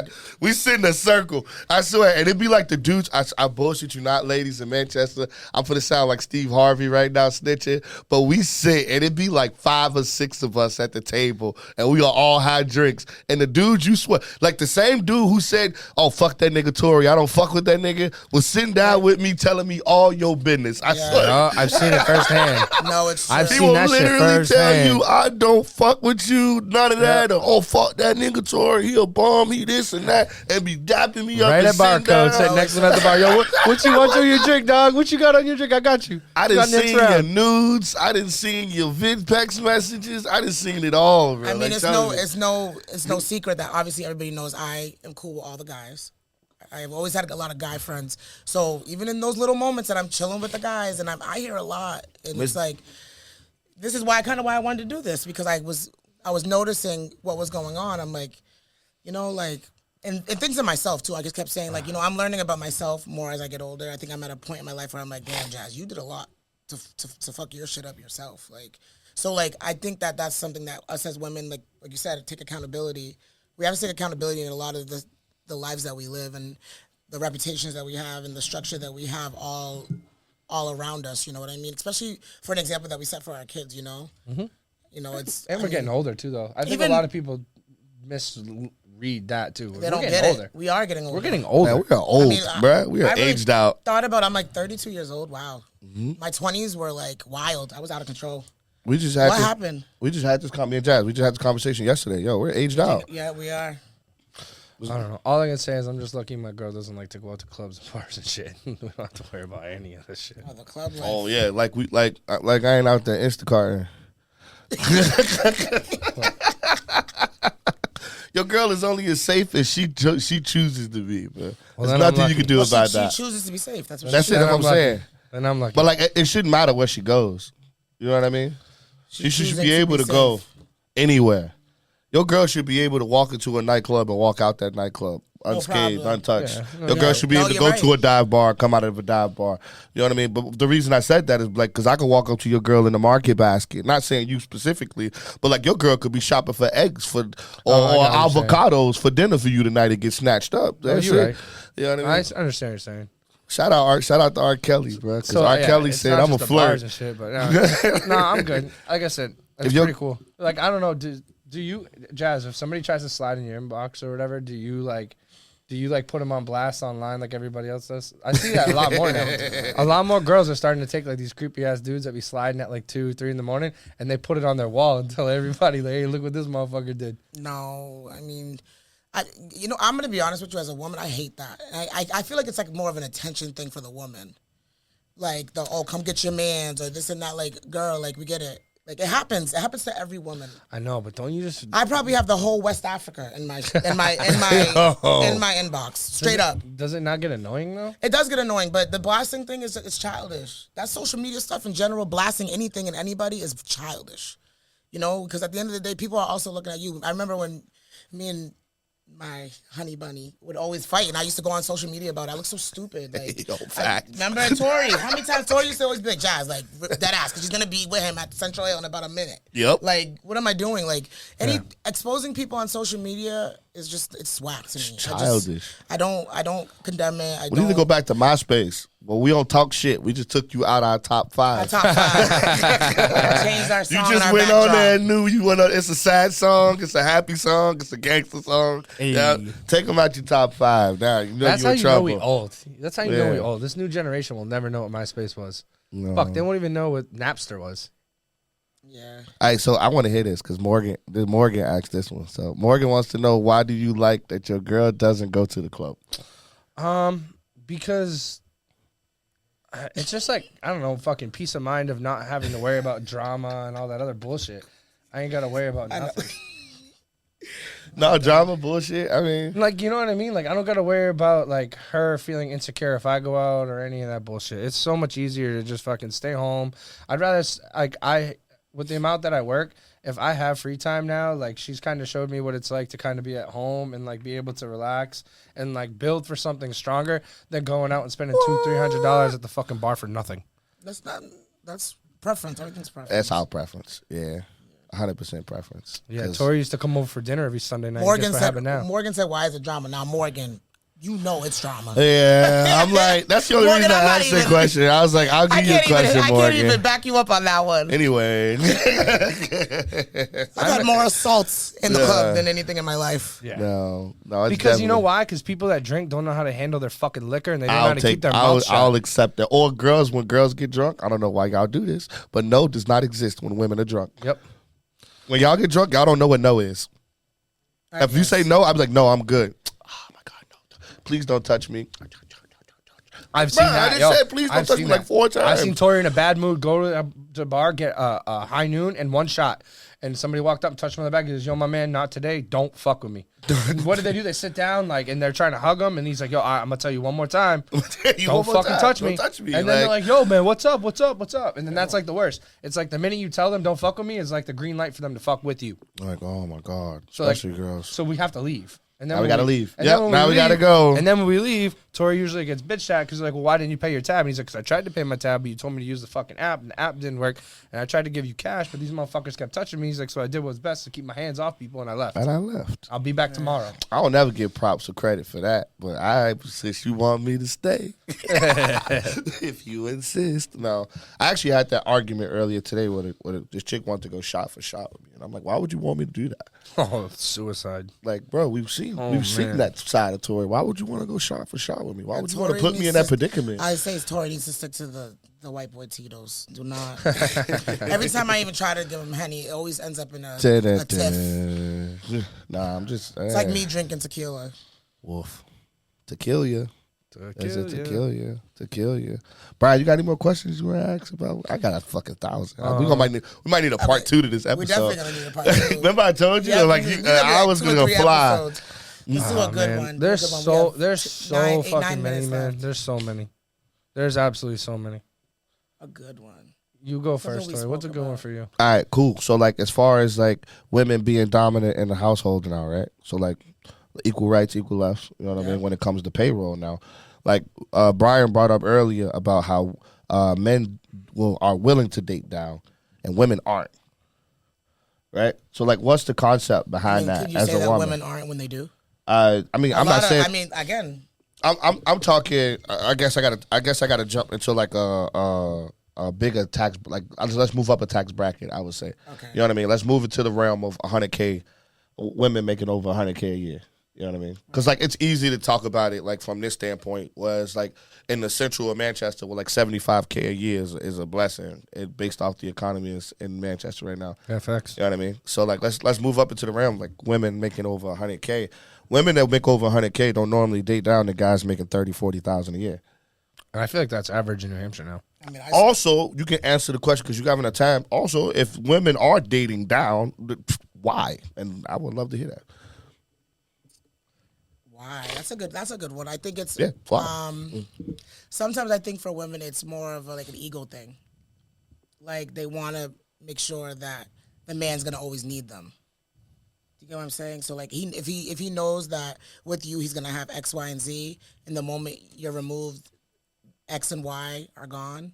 stupid. We sit in a circle. I swear. And it'd be like the dudes. I bullshit you not, ladies in Manchester. I'm going to sound like Steve Harvey right now, snitching. But we sit, and it'd be like 5 or 6 of us at the table, and we all had drinks. And the dudes, you swear, like the same dude who said, oh, fuck that nigga Tory, I don't fuck with that nigga, was sitting down with me telling me all your business. I Yeah. swear. No, I've seen it firsthand. No, it's I've true. He seen will that shit literally tell firsthand. you, I don't fuck with you, none of that. Or, oh, fuck that nigga Tory, he a bum, he this and that, and be dapping me up Right and at sitting barcode, down. sitting next to him at the bar. Yo, what you want on your drink, dog? What you got on your drink? I got you. I You didn't got next see your round. nudes. I didn't see your VidPex messages. I didn't see it all, bro. I mean, Like, it's tell no me. secret that obviously everybody knows I am cool with all the guys. I have always had a lot of guy friends. So even in those little moments that I'm chilling with the guys, and I hear a lot, and it's like, this is why I wanted to do this, because I was noticing what was going on. I'm like, you know, like, and things in myself too. I just kept saying, like, you know, I'm learning about myself more as I get older. I think I'm at a point in my life where I'm like, damn, Jazz, you did a lot to fuck your shit up yourself. Like, so like, I think that that's something that us as women, like you said, take accountability. We have to take accountability in a lot of the lives that we live and the reputations that we have and the structure that we have all around us. You know what I mean? Especially for an example that we set for our kids. You know, you know, it's And we're getting older too, though. I think Even- a lot of people misread that too. They We're don't getting get older. it. We are getting older. We're getting older. Man, we are old, mean, bruh. We are I really aged out. Thought about. I'm like 32 years old. Wow, my 20s were like wild. I was out of control. We just had What this, happened? We just had this me and Jazz. We just had this conversation yesterday. Yo, we're aged out. Yeah, we are. I don't know. All I can say is I'm just lucky my girl doesn't like to go out to clubs and bars and shit. We don't have to worry about any of this shit. Oh, the club life. Oh yeah, like I ain't out there Instacarting. Your girl is only as safe as she chooses to be, man. Well, There's then I'm nothing you lucky. can do Well, about she that. chooses to be safe. That's what That's she it. That's what I'm lucky. saying. And I'm lucky. But like, it shouldn't matter where she goes. You know what I mean? She should choosing be able to safe. go anywhere. Your girl should be able to walk into a nightclub and walk out that nightclub unscathed, problem. untouched. Yeah. Your girl should be No, able to you're go right. to a dive bar, come out of a dive bar. You know what I mean? But the reason I said that is like because I could walk up to your girl in the market basket. Not saying you specifically, but like your girl could be shopping for eggs or I got what you're avocados for dinner for you tonight and get snatched up. That's you're it. right. You know what I mean? I understand what you're saying. Shout out to R. Kelly, bro. Because R. yeah, Kelly it's said not I'm a just the bars flirt. and shit, but no, I'm good. Like I said, it's If you're- pretty cool. Like I don't know, do you, Jazz? If somebody tries to slide in your inbox or whatever, do you put them on blast online like everybody else does? I see that a lot more now. A lot more girls are starting to take like these creepy ass dudes that be sliding at like 2, 3 in the morning, and they put it on their wall and tell everybody, like, "Hey, look what this motherfucker did." No, I mean, I'm gonna be honest with you. As a woman, I hate that. I feel like it's like more of an attention thing for the woman, like come get your man's or this and that. Like, girl, like we get it. Like it happens. It happens to every woman. I know, but don't you just? I probably have the whole West Africa in my inbox. Straight up. Does it not get annoying though? It does get annoying, but the blasting thing it's childish. That social media stuff in general, blasting anything and anybody is childish. You know, because at the end of the day, people are also looking at you. I remember when me and my honey bunny would always fight, and I used to go on social media about it. I look so stupid. Like, Yo, fact. remember Tori? How many times Tori used to always be like, Jazz, like, dead ass, because she's going to be with him at Central Hill in about a minute. Yep. Like, what am I doing? Like, exposing people on social media is just, it's whack to me. Childish. I don't condemn it. We need to go back to MySpace. Well, we don't talk shit. We just took you out our top 5. Top 5. Changed our You song. just and our went on backdrop. there and knew you went on. It's a sad song. It's a happy song. It's a gangster song. Hey. Yeah, take them out your top 5. Now you know That's you're how in you trouble. know we old. That's how you know we Yeah. old. This new generation will never know what MySpace was. No. Fuck, they won't even know what Napster was. Yeah. All right, so I want to hear this because Morgan asked this one. So Morgan wants to know, why do you like that your girl doesn't go to the club? Because it's just like, I don't know, fucking peace of mind of not having to worry about drama and all that other bullshit. I ain't got to worry about nothing. No drama, bullshit. I mean, Like, you know what I mean? Like, I don't got to worry about, like, her feeling insecure if I go out or any of that bullshit. It's so much easier to just fucking stay home. I'd rather, with the amount that I work, if I have free time now, like, she's kind of showed me what it's like to kind of be at home and, like, be able to relax and, like, build for something stronger than going out and spending $200-$300 at the fucking bar for nothing. That's preference. Everything's preference. that's our preference. Yeah, 100% preference. Yeah, 'Cause- Tori used to come over for dinner every Sunday night. Morgan Guess what said, happened now? why is it drama? Now, Morgan, you know it's drama. Yeah, I'm like, that's the only Morgan, reason I I'm not asked the even- question. I was like, I'll give you a question, I can't Morgan. even back you up on that one. Anyway, I've had more assaults in the club than anything in my life. Yeah. no, it's Because you know definitely- why? Because people that drink don't know how to handle their fucking liquor and they don't know how to keep their I'll mouth shut. I'll accept that. Or girls, when girls get drunk, I don't know why y'all do this, but no does not exist when women are drunk. Yep. When y'all get drunk, y'all don't know what no is. If you say no, I'm like, no, I'm good. Oh my God, no. Please don't touch me. I've seen Bruh, I that. just said, please don't I've touch seen me like 4 times. I've seen Tori in a bad mood go to the bar, get a high noon and 1 shot. And somebody walked up and touched him on the back. He goes, yo, my man, not today. Don't fuck with me. And what did they do? They sit down, like, and they're trying to hug him. And he's like, yo, I'm going to tell you one more time. Don't fucking touch me. Don't touch me. And then they're like, yo, man, what's up? What's up? What's up? And then that's like the worst. It's like the minute you tell them don't fuck with me, it's like the green light for them to fuck with you. like, oh my God, So, like, especially girls. So we have to leave. And then Now we when gotta leave. and Yep, then when now we gotta leave- go. And then when we leave, Tori usually gets bitched at because like, well, why didn't you pay your tab? And he's like, because I tried to pay my tab, but you told me to use the fucking app, and the app didn't work. And I tried to give you cash, but these motherfuckers kept touching me. He's like, so I did what's best to keep my hands off people, and I left. And I left. I'll be back tomorrow. I don't never give props or credit for that, but since you want me to stay, if you insist. No, I actually had that argument earlier today where this chick wanted to go shot for shot with me, and I'm like, why would you want me to do that? Oh, suicide. Like, bro, we've seen man. that side of Tori. Why would you want to go shot for shot with me? Why would you want to Tori put me in needs that to- predicament? I say Tori needs to stick to the white boy Tito's. Do not. Every time I even try to give him Henny, it always ends up in a tiff. Nah, I'm just. It's like me drinking tequila. Wolf. To kill you. Is it to you. kill you? To kill you. Brian, you got any more questions you want to ask about? I got a fucking 1,000. We might need a part 2 to this episode. We're definitely gonna need a part 2. Remember I told you Yeah, like we you, need like hours 2 or gonna 3 fly. episodes. Let's do a good Man, one. There's Do a good one. so We have there's so 9 fucking many, minutes man. left. There's so many. There's absolutely so many. A good one. You go Something first, we Tori. What's a spoke good one about. for you? All right, cool. So like as far as like women being dominant in the household now, right? So like equal rights, equal lefts, you know what I mean, when it comes to payroll now. Like Brian brought up earlier about how men are willing to date down and women aren't. Right? So like what's the concept behind that Can you as say a that woman? women aren't when they do? I mean, I'm not saying I mean, again, I'm talking. I guess I gotta jump into like a bigger tax. Like let's move up a tax bracket. I would say. Okay. You know what I mean? Let's move it to the realm of 100K women making over 100K a year. You know what I mean? Because like it's easy to talk about it like from this standpoint. Was like in the central of Manchester, where like 75K a year is a blessing. It based off the economy in Manchester right now. Yeah, facts. You know what I mean? So like let's move up into the realm like women making over 100K. Women that make over 100K don't normally date down to guys making 30, 40,000 a year. And I feel like that's average in New Hampshire now. I mean, Also, you can answer the question because you're having a time. Also, if women are dating down, why? And I would love to hear that. why? That's a good one. I think it's Yeah, why? Sometimes I think for women it's more of like an ego thing. Like they want to make sure that the man's gonna always need them. Do you get what I'm saying? So like if he knows that with you he's gonna have X, Y, and Z, and the moment you're removed, X and Y are gone.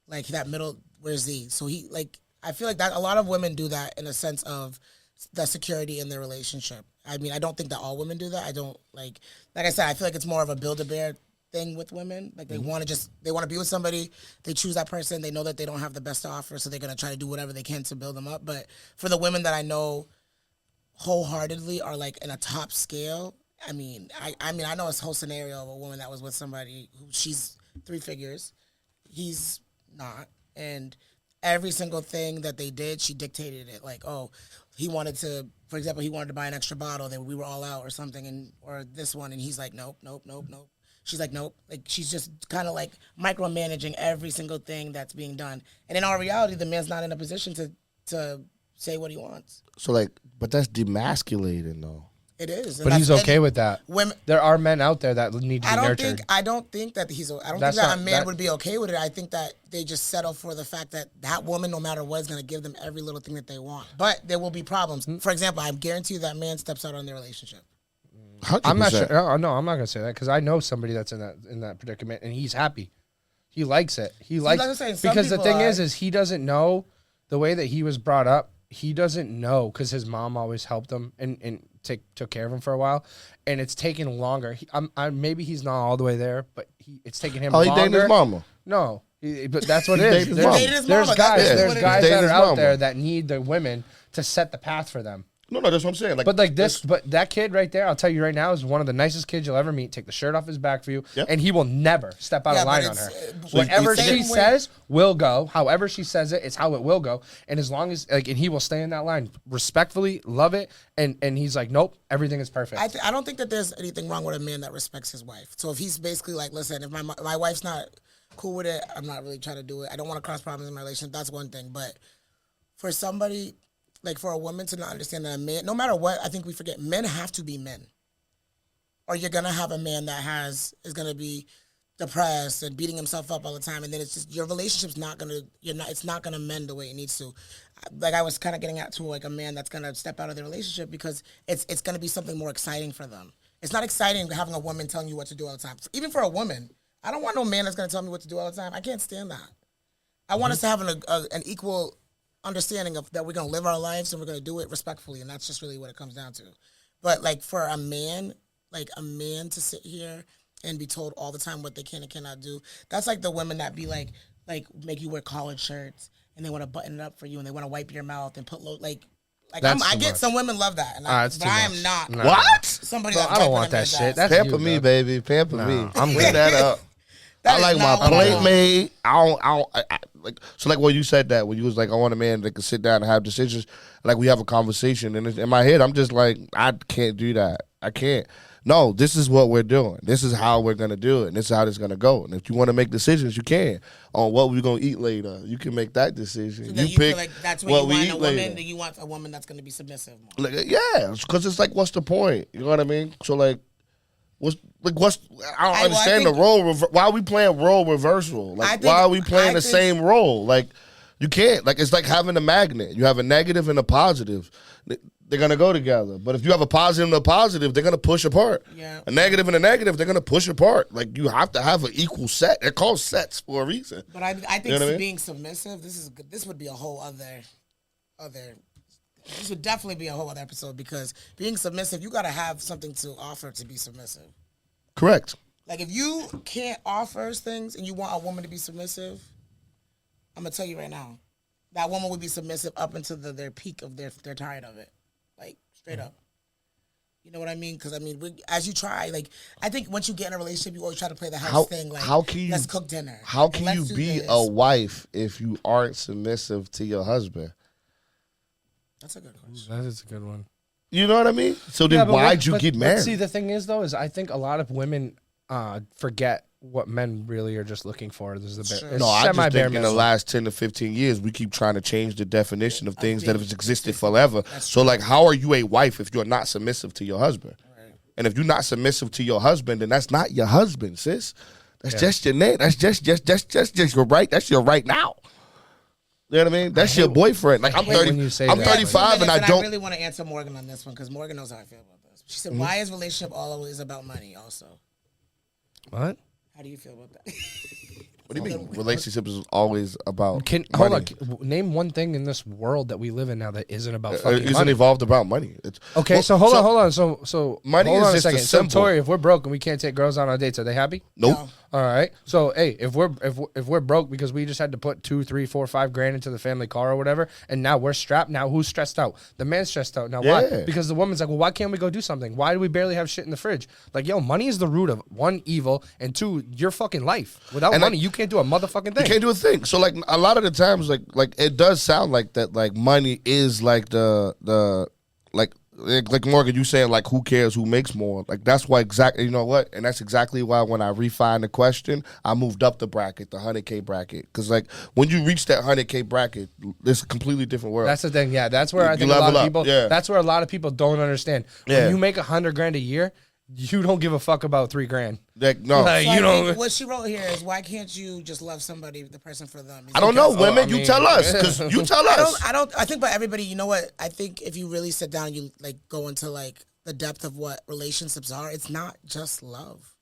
Like that middle, where's Z? So he like I feel like that a lot of women do that in a sense of the security in their relationship. I mean, I don't think that all women do that. I don't like I said, I feel like it's more of a Build-A-Bear thing with women. Like they want to be with somebody, they choose that person, they know that they don't have the best to offer, so they're gonna try to do whatever they can to build them up. But for the women that I know wholeheartedly are like in a top scale, I mean I know a whole scenario of a woman that was with somebody who she's 3 figures, he's not, and every single thing that they did, she dictated it. Like, oh, he wanted to, for example, he wanted to buy an extra bottle that we were all out or something, or this one, and he's like, nope. She's like, nope. Like, she's just kind of like micromanaging every single thing that's being done. And in our reality, the man's not in a position to say what he wants. So like, but that's demasculating though. It is. But he's okay with that. Women, there are men out there that need to be nurtured. I don't think that a man would be okay with it. I think that they just settle for the fact that that woman, no matter what, is going to give them every little thing that they want. But there will be problems. For example, I guarantee you that man steps out on their relationship. 100%. I'm not sure. No, I'm not gonna say that because I know somebody that's in that predicament and he's happy. He likes it. He likes it because the thing is he doesn't know the way that he was brought up. He doesn't know because his mom always helped him and took care of him for a while, and it's taken longer. Maybe he's not all the way there, but it's taken him. Oh, longer. he dating his mama. No, but that's what it is. There's guys that are out there that need the women to set the path for them. No, that's what I'm saying. Like, but but that kid right there, I'll tell you right now, is one of the nicest kids you'll ever meet. Take the shirt off his back for you, and he will never step out of line on her. Whatever she says will go. However she says it, it's how it will go. And as long as and he will stay in that line respectfully, love it, and he's like, nope, everything is perfect. I don't think that there's anything wrong with a man that respects his wife. So if he's basically like, listen, if my wife's not cool with it, I'm not really trying to do it. I don't want to cause problems in my relationship. That's one thing. But for somebody. Like, for a woman to not understand that a man, no matter what, I think we forget, men have to be men. Or you're going to have a man that is going to be depressed and beating himself up all the time, and then it's just, your relationship's not going to, it's not going to mend the way it needs to. Like, I was kind of getting at to, like, a man that's going to step out of the relationship because it's going to be something more exciting for them. It's not exciting having a woman telling you what to do all the time. Even for a woman, I don't want no man that's going to tell me what to do all the time. I can't stand that. I want us to have an equal understanding of that we're going to live our lives and we're going to do it respectfully, and that's just really what it comes down to. But like for a man to sit here and be told all the time what they can and cannot do, that's like the women that be like make you wear collared shirts and they want to button it up for you and they want to wipe your mouth and put I get some women love that, and I am not. No. What? Somebody I don't want that shit. That's pamper me, baby. Pamper me. I'm with that up. I like my plate made. I like so like when you said that when you was like I want a man that can sit down and have decisions, like we have a conversation, and in my head I'm just like I can't do that. I can't. No, this is what we're doing. This is how we're gonna do it. And this is how it's gonna go. And if you want to make decisions, you can on what we're gonna eat later. You can make that decision. So you pick feel like that's what you want a woman. Do you want a woman that's gonna be submissive more? Like, yeah, because it's like, what's the point? You know what I mean? So like. I don't understand the role. Why are we playing role reversal? Like, why are we playing the same role? Like, you can't. Like, it's like having a magnet. You have a negative and a positive. They're going to go together. But if you have a positive and a positive, they're going to push apart. Yeah. A negative and a negative, they're going to push apart. Like, you have to have an equal set. They're called sets for a reason. But I think you know being submissive, this would be a whole other. This would definitely be a whole other episode because being submissive, you got to have something to offer to be submissive. Correct. Like, if you can't offer things and you want a woman to be submissive, I'm going to tell you right now, that woman would be submissive up until their peak of they're tired of it. Like, straight up. You know what I mean? Because, I mean, as you try, like, I think once you get in a relationship, you always try to play the house thing. Like, let's cook dinner. How can you be a wife if you aren't submissive to your husband? That's a good question. That is a good one. You know what I mean? So then why'd you get married? See, the thing is, though, is I think a lot of women forget what men really are just looking for. This is a bit. No, I just think in the last 10 to 15 years, we keep trying to change the definition of things that have existed forever. So, like, how are you a wife if you're not submissive to your husband? Right. And if you're not submissive to your husband, then that's not your husband, sis. That's just your name. That's just your right. That's your right now. You know what I mean? That's your boyfriend. Like I'm hate 30. when you say I'm that. 35 and I I don't. really want to answer Morgan on this one because Morgan knows how I feel about this. She Mm-hmm. said, "Why is relationship always about money?" Also, What? how do you feel about that? What do you mean? Relationships is always about Hold money. on. Name one thing in this world that we live in now that isn't about fucking It isn't money. evolved about money. It's, Okay, well, so hold on. So Money hold is on just a a second. So symbol. Tori, if we're broke and we can't take girls on our dates, are they happy? Nope. No. All right. So hey, if we're broke because we just had to put 2, 3, 4, 5 grand into the family car or whatever, and now we're strapped. Now who's stressed out? The man's stressed out. Now why? Yeah. Because the woman's like, well, why can't we go do something? Why do we barely have shit in the fridge? Like, yo, money is the root of one evil and two your fucking life. Without And money, you can't do a motherfucking thing. You can't do a thing. So like a lot of the times, like it does sound like that. Like money is like the like Morgan, you saying like who cares who makes more? Like that's why exactly. You know what? And that's exactly why when I refined the question, I moved up the bracket, the 100K bracket, because like when you reach that 100K bracket, it's a completely different world. That's the thing. Yeah, that's where I You think a lot level of up, people. yeah. That's where a lot of people don't understand. Yeah. When you make $100 grand a year, you don't give a fuck about $3 grand. like no. Like, So I you think know, what she wrote here is, why can't you just love somebody, the person for them? I don't know, women. I you mean- tell us, because you tell us. I think, but everybody, you know what? I think if you really sit down, and you like go into like the depth of what relationships are. It's not just love.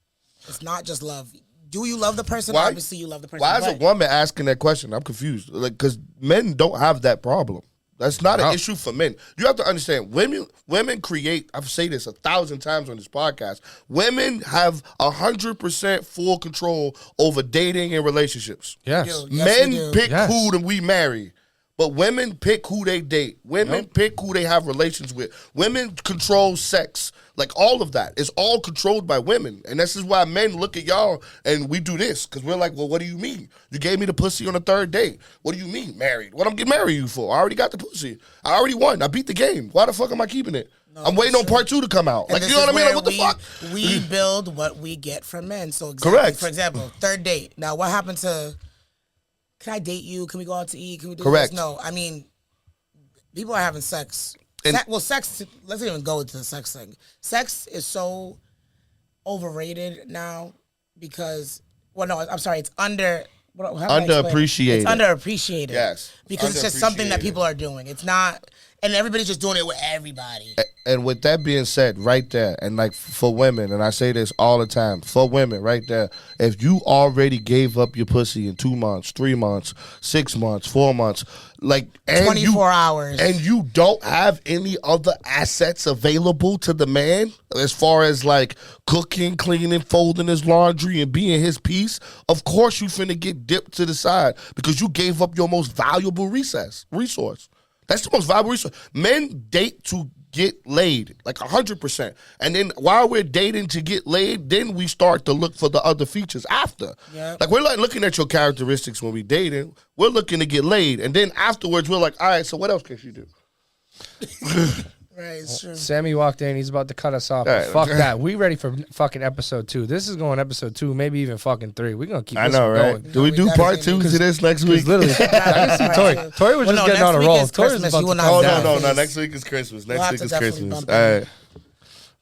It's not just love. Do you love the person? Why- Obviously, you love the person. Why is a but- woman asking that question? I'm confused. Like, because men don't have that problem. That's not No. an issue for men. You have to understand, women create, I've said this 1,000 times on this podcast, women have 100% full control over dating and relationships. yes. Yo, yes, Men we do. pick Yes. who that we marry. But women pick who they date. Women pick who they have relations with. Women control sex. Like all of that. It's all controlled by women. And this is why men look at y'all and we do this. Because we're like, well, what do you mean? You gave me the pussy on the third date. What do you mean, married? What I'm getting married you for? I already got the pussy. I already won. I beat the game. Why the fuck am I keeping it? I'm waiting on part 2 to come out. And Like, this you know is what I mean? where Like, what the fuck? We build what we get from men. So exactly, Correct. For example, third date. Now, what happened to? Can I date you? Can we go out to eat? Can we do Correct. this? No, I mean, people are having sex. And- Sex. Let's even go into the sex thing. Sex is so overrated now because. Well, no, I'm sorry. It's under. How do I explain it? Underappreciated. It's underappreciated. Yes. Because it's just something that Underappreciated. people are doing. It's not, and everybody's just doing it with everybody. And with that being said, right there, and like for women, and I say this all the time, for women, right there, if you already gave up your pussy in 2 months, 3 months, 6 months, 4 months, like and 24 hours. and you don't have any other assets available to the man as far as like cooking, cleaning, folding his laundry, and being his piece, of course you finna get dipped to the side because you gave up your most valuable resource. That's the most valuable resource. Men date to get laid, like 100%. And then while we're dating to get laid, then we start to look for the other features after. Yeah. Like we're like looking at your characteristics when we dating. We're looking to get laid. And then afterwards, we're like, all right, so what else can she do? Right, it's true. Sammy walked in. He's about to cut us off. All But right. fuck that. We ready for fucking episode 2. This is going episode 2, maybe even fucking 3. We're gonna keep. I this know, one right? Going. Do we we do part definitely 2 to this next week? Because literally, I can see Tori. Tori was Well, just no, getting on a next week roll. is Tori's Christmas. about You will to not calm Oh, down. no. Please. Next week is Christmas. We'll Next have week to is definitely Christmas. bump All it. right.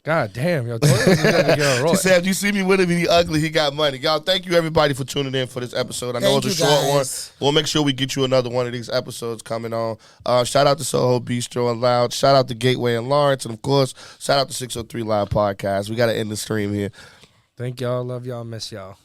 God damn, yo, Tori was just gonna get on a roll. She said, if you see me with him and he ugly, he got money. Y'all, thank you everybody for tuning in for this episode. I know Thank it's a you, short guys. one. We'll make sure we get you another one of these episodes coming on. Shout out to Soho Bistro and Lounge. Shout out to Gateway and Lawrence. And, of course, shout out to 603 Live Podcast. We got to end the stream here. Thank y'all. Love y'all. Miss y'all.